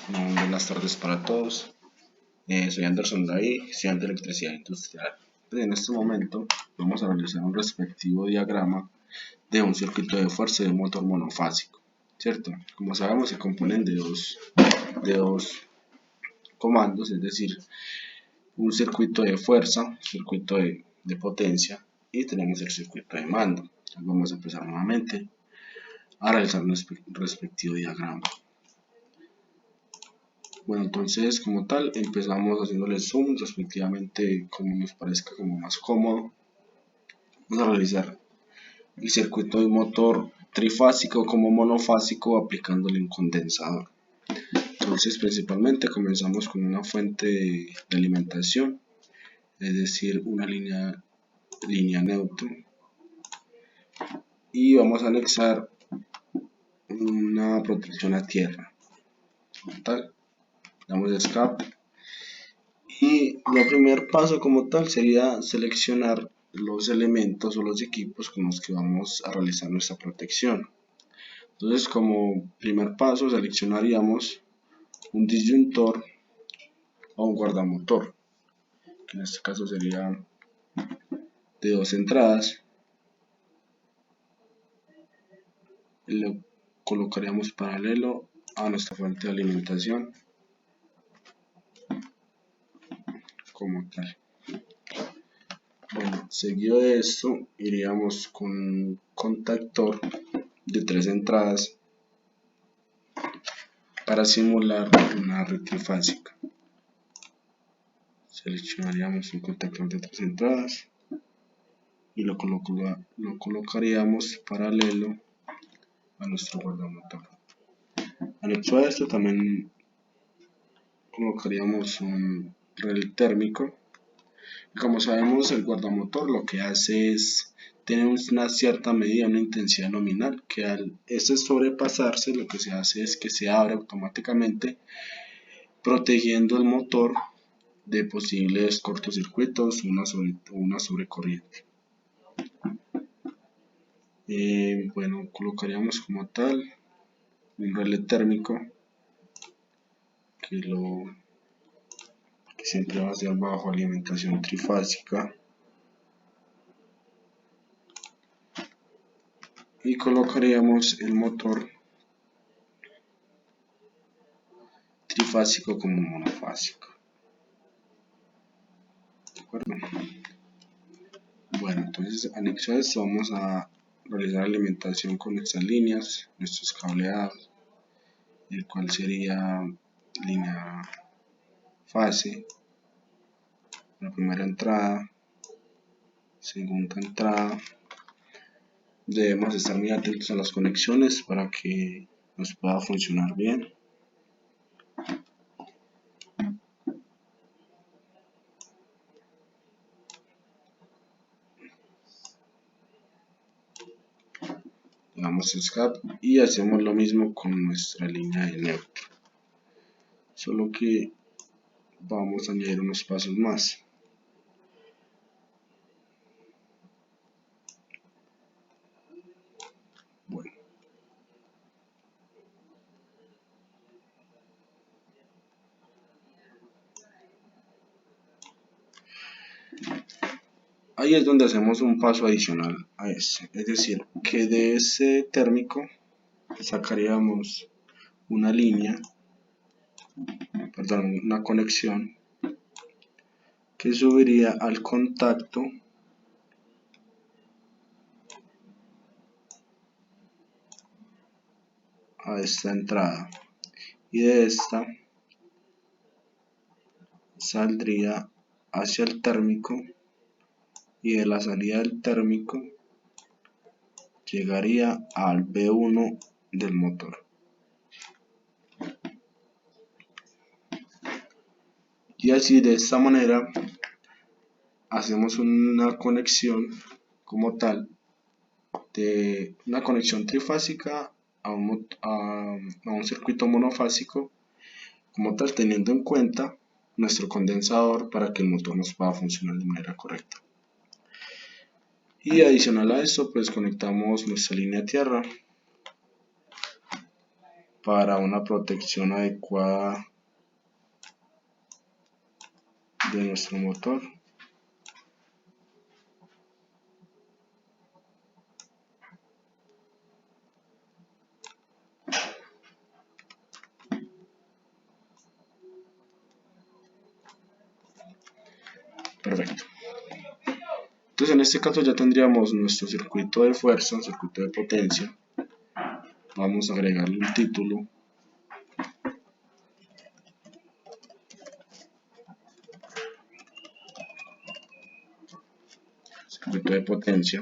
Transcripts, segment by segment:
Buenas tardes para todos. Soy Anderson David, estudiante de electricidad industrial. En este momento vamos a realizar un respectivo diagrama de un circuito de fuerza de un motor monofásico, ¿cierto? Como sabemos, se componen de dos comandos, es decir, un circuito de fuerza, un circuito de potencia, y tenemos el circuito de mando. Entonces vamos a empezar nuevamente a realizar un respectivo diagrama. Bueno, entonces como tal empezamos haciéndole zoom respectivamente como nos parezca como más cómodo. Vamos a realizar el circuito de motor trifásico como monofásico aplicándole un condensador. Entonces principalmente comenzamos con una fuente de alimentación, es decir, una línea neutro, y vamos a anexar una protección a tierra. Como tal, damos escape. Y el primer paso como tal sería seleccionar los elementos o los equipos con los que vamos a realizar nuestra protección. Entonces, como primer paso seleccionaríamos un disyuntor o un guardamotor, que en este caso sería de 2 entradas. Y lo colocaríamos paralelo a nuestra fuente de alimentación como tal. Bueno, seguido de esto iríamos con un contactor de 3 entradas para simular una red trifásica. Seleccionaríamos un contactor de 3 entradas y lo colocaríamos paralelo a nuestro guardamotor. Anexo a esto también colocaríamos un relé térmico. Como sabemos, el guardamotor lo que hace es tener una cierta medida, una intensidad nominal, que al este sobrepasarse lo que se hace es que se abre automáticamente, protegiendo el motor de posibles cortocircuitos o una sobrecorriente. Bueno, colocaríamos como tal un relé térmico que siempre va a ser bajo alimentación trifásica, y colocaríamos el motor trifásico como monofásico. ¿De acuerdo? Bueno, entonces anexo a esto vamos a realizar alimentación con nuestras líneas, nuestros cableados, el cual sería línea fase, la primera entrada, segunda entrada. Debemos estar muy atentos a las conexiones para que nos pueda funcionar bien. Damos escape y hacemos lo mismo con nuestra línea de neutro, solo que vamos a añadir unos pasos más. Bueno, ahí es donde hacemos un paso adicional a ese, es decir, que de ese térmico sacaríamos una línea, perdón, una conexión que subiría al contacto a esta entrada, y de esta saldría hacia el térmico, y de la salida del térmico llegaría al B1 del motor. Y así de esta manera hacemos una conexión como tal, de una conexión trifásica a un circuito monofásico como tal, teniendo en cuenta nuestro condensador para que el motor nos pueda funcionar de manera correcta. Y adicional a esto, pues conectamos nuestra línea a tierra para una protección adecuada de nuestro motor. Perfecto. Entonces en este caso ya tendríamos nuestro circuito de fuerza, circuito de potencia. Vamos a agregarle un título. Circuito de potencia.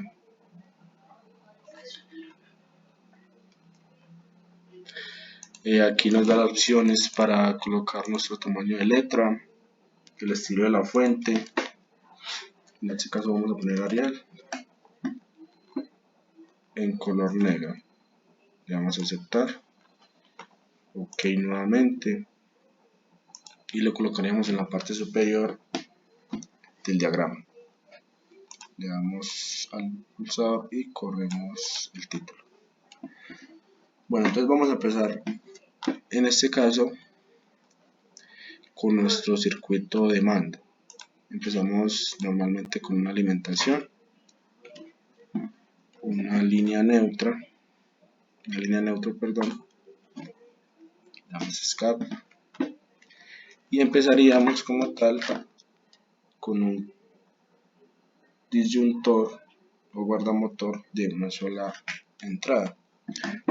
Aquí nos da las opciones para colocar nuestro tamaño de letra, el estilo de la fuente. En este caso vamos a poner Arial en color negro. Le damos a aceptar. OK nuevamente. Y lo colocaríamos en la parte superior del diagrama. Le damos al pulsador y corremos el título. Bueno, entonces vamos a empezar en este caso con nuestro circuito de mando. Empezamos normalmente con una alimentación, una línea neutra, perdón. Damos escape y empezaríamos como tal con un disyuntor o guardamotor de una sola entrada,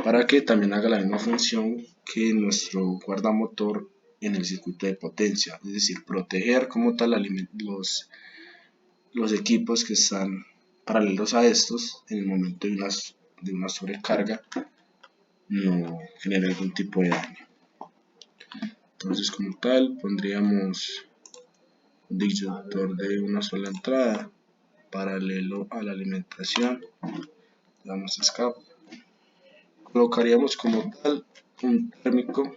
para que también haga la misma función que nuestro guardamotor en el circuito de potencia, es decir, proteger como tal los equipos que están paralelos a estos en el momento de una sobrecarga no genera algún tipo de daño. Entonces como tal pondríamos un disyuntor de una sola entrada paralelo a la alimentación, damos escape, colocaríamos como tal un térmico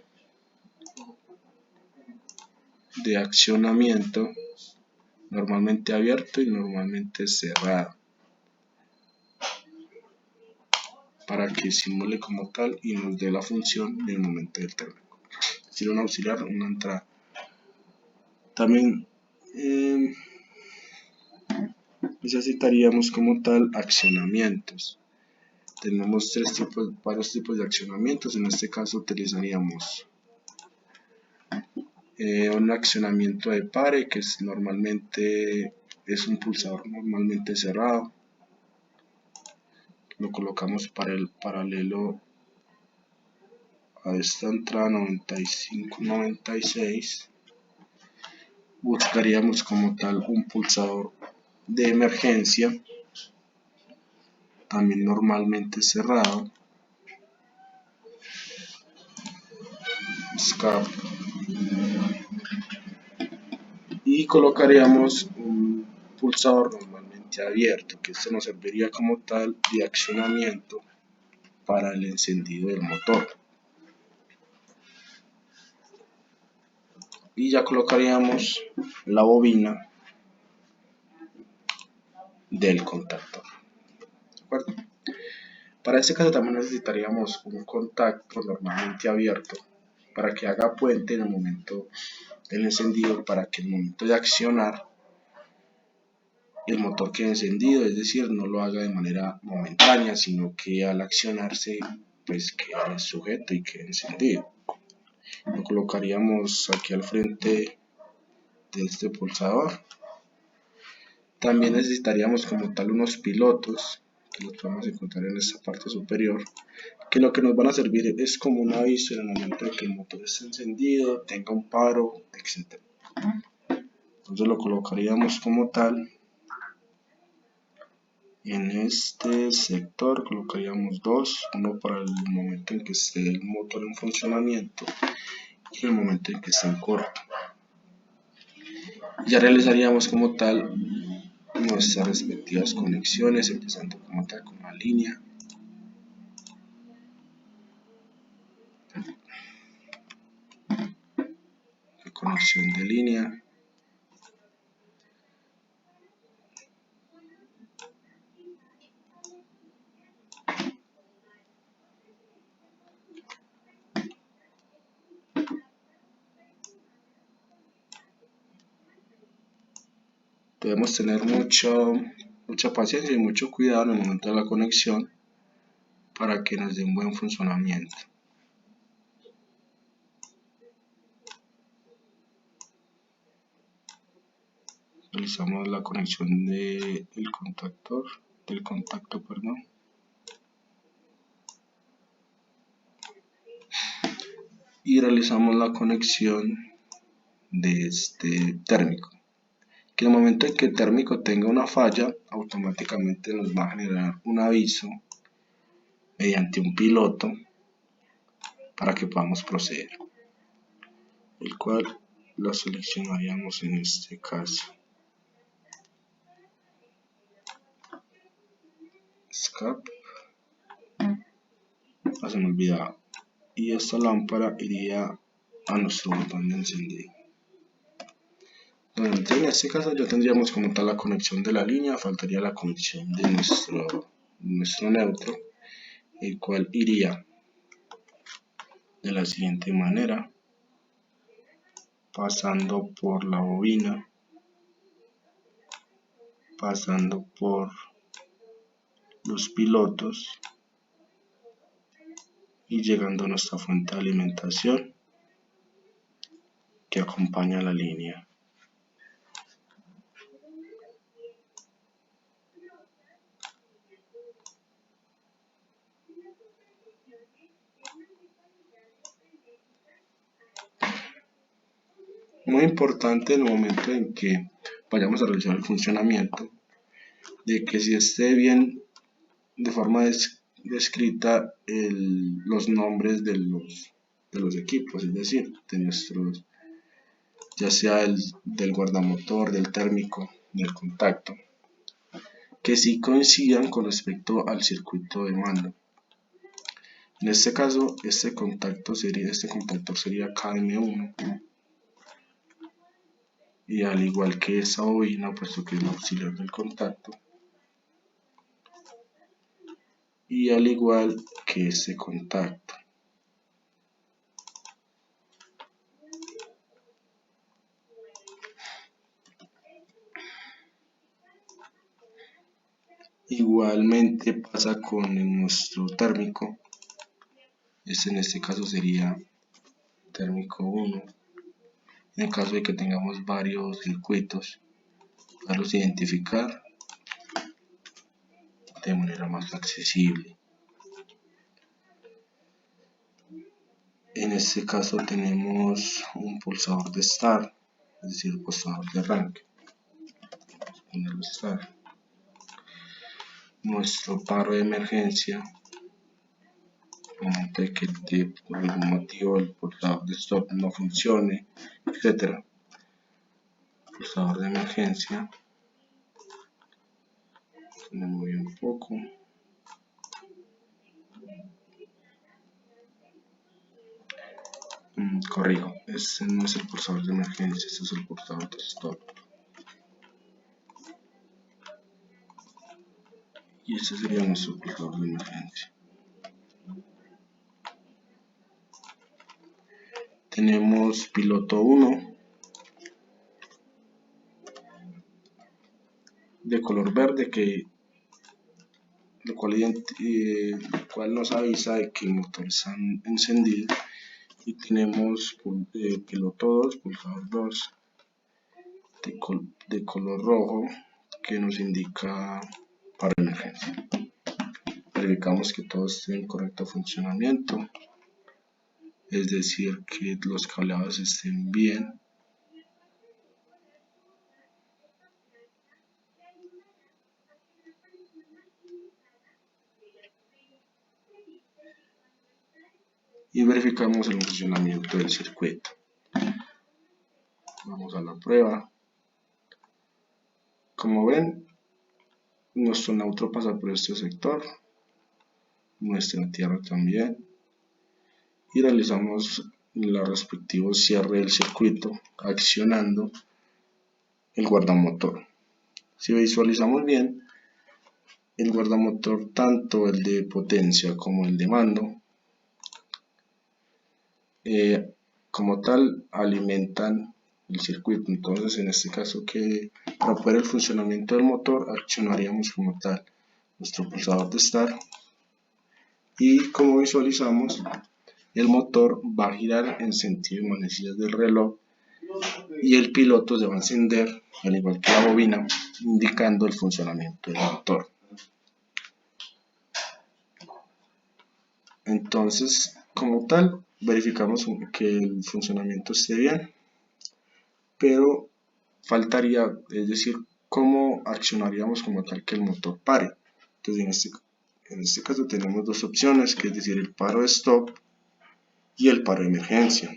de accionamiento normalmente abierto y normalmente cerrado para que simule como tal y nos dé la función en el momento del térmico. Es decir, un auxiliar, una entrada. También necesitaríamos como tal accionamientos. Tenemos varios tipos de accionamientos. En este caso utilizaríamos un accionamiento de pare, que normalmente es un pulsador normalmente cerrado. Lo colocamos para el paralelo a esta entrada 95-96. Buscaríamos como tal un pulsador de emergencia, también normalmente cerrado. Escape. Y colocaríamos un pulsador normalmente abierto, que esto nos serviría como tal de accionamiento para el encendido del motor. Y ya colocaríamos la bobina del contactor. ¿De acuerdo? Para este caso también necesitaríamos un contacto normalmente abierto para que haga puente en el momento del encendido, para que en el momento de accionar el motor quede encendido, es decir, no lo haga de manera momentánea, sino que al accionarse pues quede sujeto y quede encendido. Lo colocaríamos aquí al frente de este pulsador. También necesitaríamos como tal unos pilotos, que los podemos encontrar en esta parte superior, que lo que nos van a servir es como un aviso en el momento en que el motor esté encendido, tenga un paro, etc. Entonces lo colocaríamos como tal. En este sector colocaríamos dos, uno para el momento en que esté el motor en funcionamiento y el momento en que esté en corto. Ya realizaríamos como tal nuestras respectivas conexiones, empezando como tal con la línea. Conexión de línea. debemos tener mucha paciencia y mucho cuidado en el momento de la conexión para que nos dé un buen funcionamiento. Realizamos la conexión del contacto, y realizamos la conexión de este térmico, que en el momento en que el térmico tenga una falla, automáticamente nos va a generar un aviso mediante un piloto para que podamos proceder, el cual lo seleccionaríamos en este caso. Escape. Se me olvidaba. Y esta lámpara iría a nuestro botón de encendido. Bueno, entonces en este caso ya tendríamos como tal la conexión de la línea, faltaría la conexión de nuestro neutro, el cual iría de la siguiente manera, pasando por la bobina, pasando por los pilotos y llegando a nuestra fuente de alimentación que acompaña la línea. Muy importante en el momento en que vayamos a realizar el funcionamiento, de que si esté bien de forma descrita los nombres de los equipos, es decir, de nuestros, ya sea del guardamotor, del térmico, del contacto, que sí coincidan con respecto al circuito de mando. En este caso, este contactor sería KM1, y al igual que esa bobina, puesto que es el auxiliar del contacto, y al igual que este contacto. Igualmente pasa con nuestro térmico. En este caso sería térmico 1. En el caso de que tengamos varios circuitos, poderlos identificar de manera más accesible. En este caso tenemos un pulsador de start, es decir, pulsador de arranque. Vamos a ponerlo start. Nuestro paro de emergencia, en el momento de que por algún motivo el pulsador de stop no funcione, etc. Pulsador de emergencia. Me moví un poco. Corrijo, este no es el pulsador de emergencia, este es el pulsador de stop. Y este sería nuestro pulsador de emergencia. Tenemos piloto 1 de color verde, el cual nos avisa de que el motor está encendido. Y tenemos piloto 2, pulsador 2 de color rojo, que nos indica para emergencia. Verificamos que todo esté en correcto funcionamiento, es decir, que los cableados estén bien. Y verificamos el funcionamiento del circuito. Vamos a la prueba. Como ven, nuestro neutro pasa por este sector, nuestra tierra también, y realizamos el respectivo cierre del circuito accionando el guardamotor. Si visualizamos bien, el guardamotor, tanto el de potencia como el de mando, como tal alimentan el circuito. Entonces, en este caso, que para poder el funcionamiento del motor, accionaríamos como tal nuestro pulsador de start, y como visualizamos, el motor va a girar en sentido de manecillas del reloj y el piloto se va a encender, al igual que la bobina, indicando el funcionamiento del motor. Entonces, como tal, verificamos que el funcionamiento esté bien, pero faltaría, es decir, cómo accionaríamos como tal que el motor pare. Entonces, en este caso tenemos dos opciones, que es decir, el paro de stop y el paro de emergencia.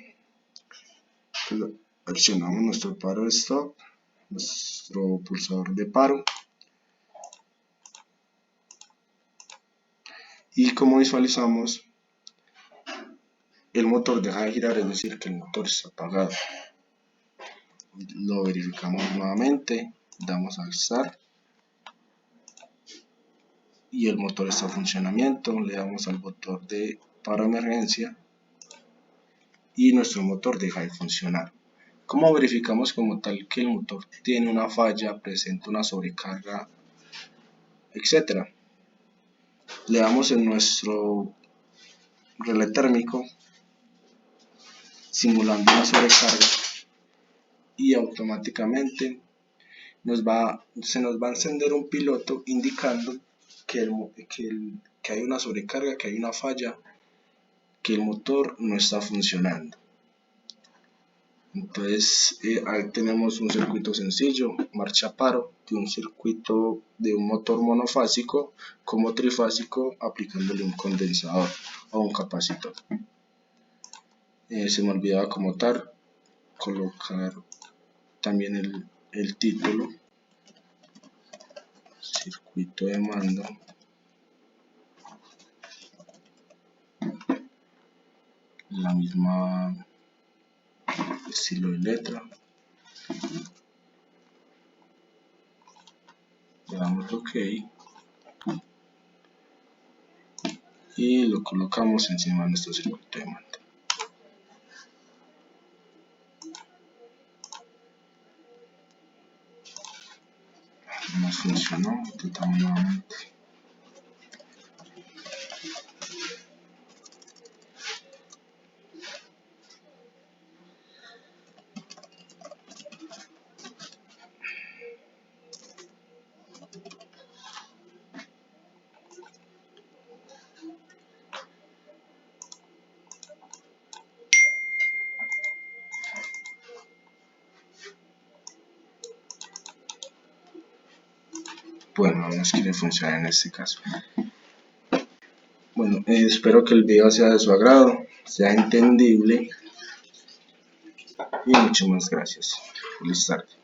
Entonces, accionamos nuestro paro de stop, nuestro pulsador de paro, y como visualizamos, el motor deja de girar, es decir, que el motor está apagado. Lo verificamos nuevamente, damos a start y el motor está en funcionamiento. Le damos al botón de paro de emergencia y nuestro motor deja de funcionar. ¿Cómo verificamos como tal que el motor tiene una falla, presenta una sobrecarga, etcétera? Le damos en nuestro relé térmico simulando una sobrecarga y automáticamente se nos va a encender un piloto indicando que hay una sobrecarga, que hay una falla, que el motor no está funcionando. Entonces ahí tenemos un circuito sencillo, marcha paro, de un circuito de un motor monofásico como trifásico, aplicándole un condensador o un capacitor. Se me olvidaba como tal colocar también el título, circuito de mando, la misma estilo de letra, le damos OK y lo colocamos encima de nuestro circuito de mando. No funcionó, tratamos nuevamente. Bueno, no quiere funcionar en este caso. Bueno, espero que el video sea de su agrado, sea entendible y muchas más gracias. Feliz tarde.